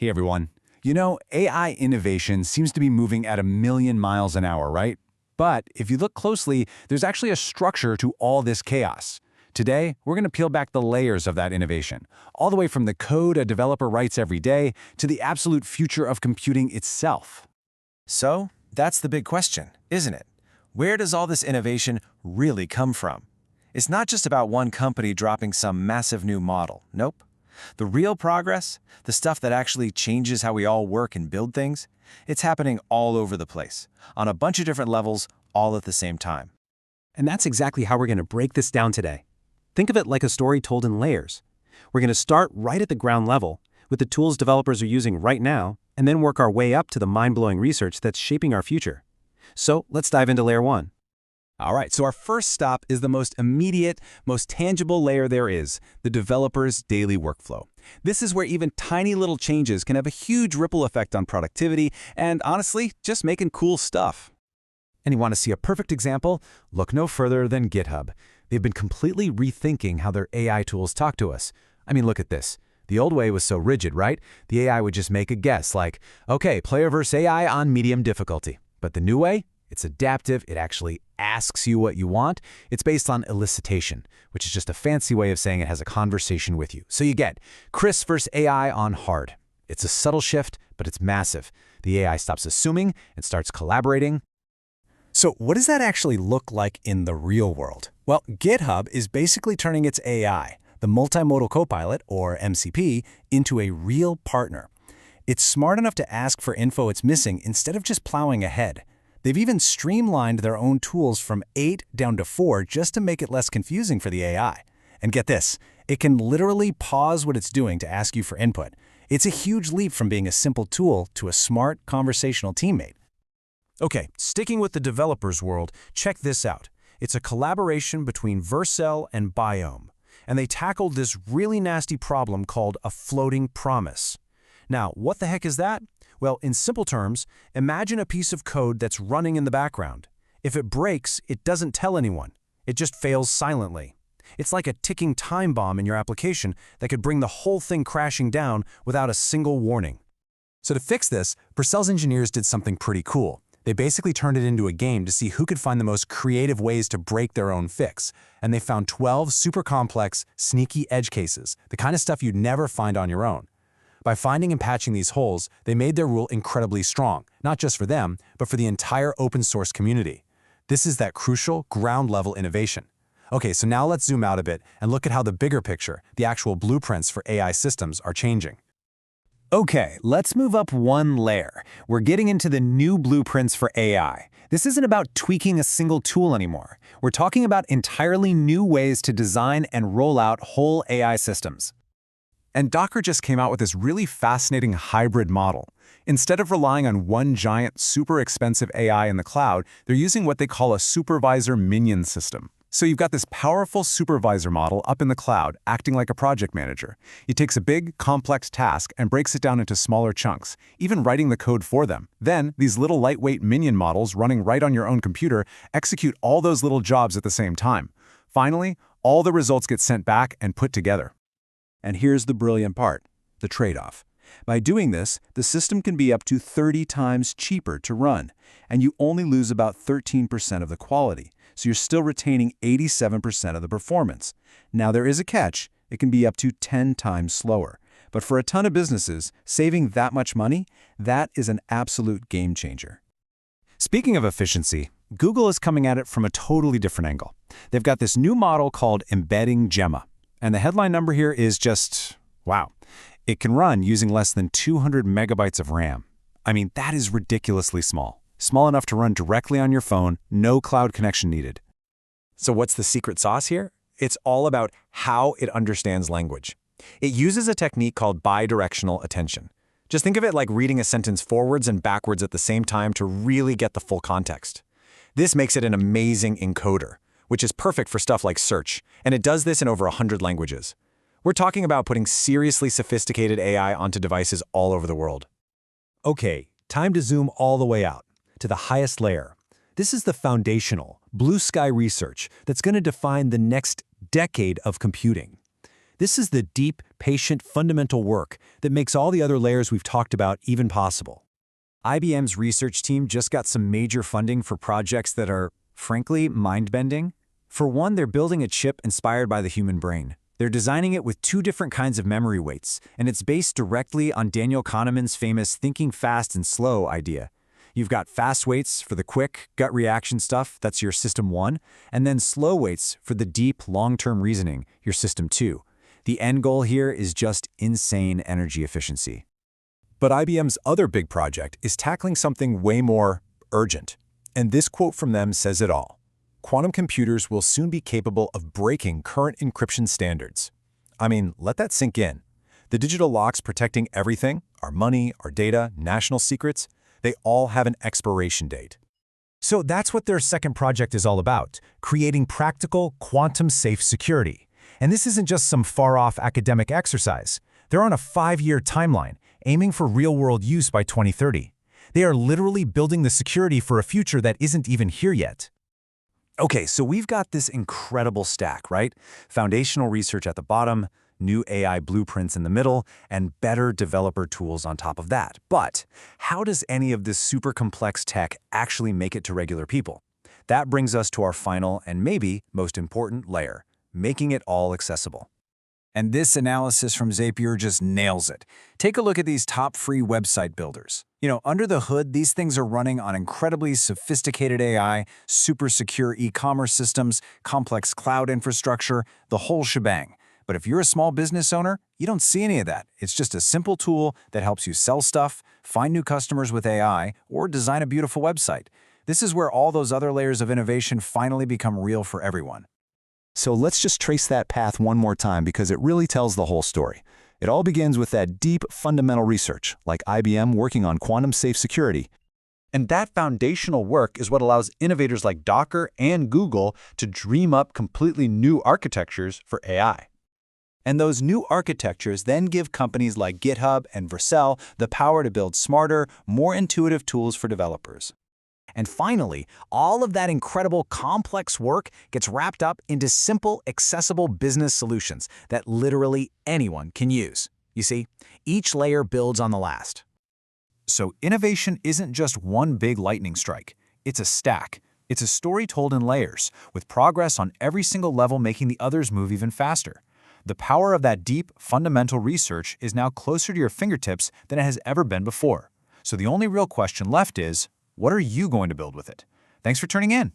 Hey everyone. You know, AI innovation seems to be moving at a million miles an hour, right? But if you look closely, there's actually a structure to all this chaos. Today, we're going to peel back the layers of that innovation, all the way from the code a developer writes every day to the absolute future of computing itself. So, that's the big question, isn't it? Where does all this innovation really come from? It's not just about one company dropping some massive new model. Nope. The real progress, the stuff that actually changes how we all work and build things, it's happening all over the place, on a bunch of different levels, all at the same time. And that's exactly how we're going to break this down today. Think of it like a story told in layers. We're going to start right at the ground level, with the tools developers are using right now, and then work our way up to the mind-blowing research that's shaping our future. So let's dive into layer 1. All right, so our first stop is the most immediate, most tangible layer there is, the developer's daily workflow. This is where even tiny little changes can have a huge ripple effect on productivity and, honestly, just making cool stuff. And you want to see a perfect example? Look no further than GitHub. They've been completely rethinking how their AI tools talk to us. I mean, look at this. The old way was so rigid, right? The AI would just make a guess like, okay, player versus AI on medium difficulty. But the new way? It's adaptive, it actually asks you what you want. It's based on elicitation, which is just a fancy way of saying it has a conversation with you. So you get Chris versus AI on hard. It's a subtle shift, but it's massive. The AI stops assuming and starts collaborating. So what does that actually look like in the real world? Well, GitHub is basically turning its AI, the multimodal copilot, or MCP, into a real partner. It's smart enough to ask for info it's missing instead of just plowing ahead. They've even streamlined their own tools from 8 down to 4 just to make it less confusing for the AI. And get this, it can literally pause what it's doing to ask you for input. It's a huge leap from being a simple tool to a smart conversational teammate. Okay, sticking with the developer's world, check this out. It's a collaboration between Vercel and Biome, and they tackled this really nasty problem called a floating promise. Now, what the heck is that? Well, in simple terms, imagine a piece of code that's running in the background. If it breaks, it doesn't tell anyone. It just fails silently. It's like a ticking time bomb in your application that could bring the whole thing crashing down without a single warning. So to fix this, Vercel's engineers did something pretty cool. They basically turned it into a game to see who could find the most creative ways to break their own fix. And they found 12 super complex, sneaky edge cases, the kind of stuff you'd never find on your own. By finding and patching these holes, they made their rule incredibly strong, not just for them, but for the entire open source community. This is that crucial ground-level innovation. Okay, so now let's zoom out a bit and look at how the bigger picture, the actual blueprints for AI systems, are changing. Okay, let's move up one layer. We're getting into the new blueprints for AI. This isn't about tweaking a single tool anymore. We're talking about entirely new ways to design and roll out whole AI systems. And Docker just came out with this really fascinating hybrid model. Instead of relying on one giant, super expensive AI in the cloud, they're using what they call a supervisor minion system. So you've got this powerful supervisor model up in the cloud, acting like a project manager. He takes a big, complex task and breaks it down into smaller chunks, even writing the code for them. Then, these little lightweight minion models running right on your own computer execute all those little jobs at the same time. Finally, all the results get sent back and put together. And here's the brilliant part, the trade-off. By doing this, the system can be up to 30 times cheaper to run, and you only lose about 13% of the quality, so you're still retaining 87% of the performance. Now there is a catch, it can be up to 10 times slower. But for a ton of businesses, saving that much money, that is an absolute game changer. Speaking of efficiency, Google is coming at it from a totally different angle. They've got this new model called Embedding Gemma. And the headline number here is just, wow. It can run using less than 200 megabytes of RAM. I mean, that is ridiculously small. Small enough to run directly on your phone, no cloud connection needed. So what's the secret sauce here? It's all about how it understands language. It uses a technique called bidirectional attention. Just think of it like reading a sentence forwards and backwards at the same time to really get the full context. This makes it an amazing encoder, which is perfect for stuff like search, and it does this in over 100 languages. We're talking about putting seriously sophisticated AI onto devices all over the world. Okay, time to zoom all the way out, to the highest layer. This is the foundational, blue sky research that's going to define the next decade of computing. This is the deep, patient, fundamental work that makes all the other layers we've talked about even possible. IBM's research team just got some major funding for projects that are, frankly, mind-bending. For one, they're building a chip inspired by the human brain. They're designing it with 2 different kinds of memory weights, and it's based directly on Daniel Kahneman's famous thinking fast and slow idea. You've got fast weights for the quick, gut reaction stuff, that's your System 1, and then slow weights for the deep, long-term reasoning, your System 2. The end goal here is just insane energy efficiency. But IBM's other big project is tackling something way more urgent. And this quote from them says it all. Quantum computers will soon be capable of breaking current encryption standards. I mean, let that sink in. The digital locks protecting everything, our money, our data, national secrets, they all have an expiration date. So that's what their second project is all about, creating practical, quantum-safe security. And this isn't just some far-off academic exercise. They're on a 5-year timeline, aiming for real-world use by 2030. They are literally building the security for a future that isn't even here yet. Okay, so we've got this incredible stack, right? Foundational research at the bottom, new AI blueprints in the middle, and better developer tools on top of that. But how does any of this super complex tech actually make it to regular people? That brings us to our final and maybe most important layer, making it all accessible. And this analysis from Zapier just nails it. Take a look at these top free website builders. Under the hood, these things are running on incredibly sophisticated AI, super secure e-commerce systems, complex cloud infrastructure, the whole shebang. But if you're a small business owner, you don't see any of that. It's just a simple tool that helps you sell stuff, find new customers with AI, or design a beautiful website. This is where all those other layers of innovation finally become real for everyone. So let's just trace that path one more time because it really tells the whole story. It all begins with that deep fundamental research, like IBM working on quantum-safe security. And that foundational work is what allows innovators like Docker and Google to dream up completely new architectures for AI. And those new architectures then give companies like GitHub and Vercel the power to build smarter, more intuitive tools for developers. And finally, all of that incredible complex work gets wrapped up into simple, accessible business solutions that literally anyone can use. You see, each layer builds on the last. So innovation isn't just one big lightning strike. It's a stack. It's a story told in layers, with progress on every single level making the others move even faster. The power of that deep, fundamental research is now closer to your fingertips than it has ever been before. So the only real question left is, what are you going to build with it? Thanks for tuning in.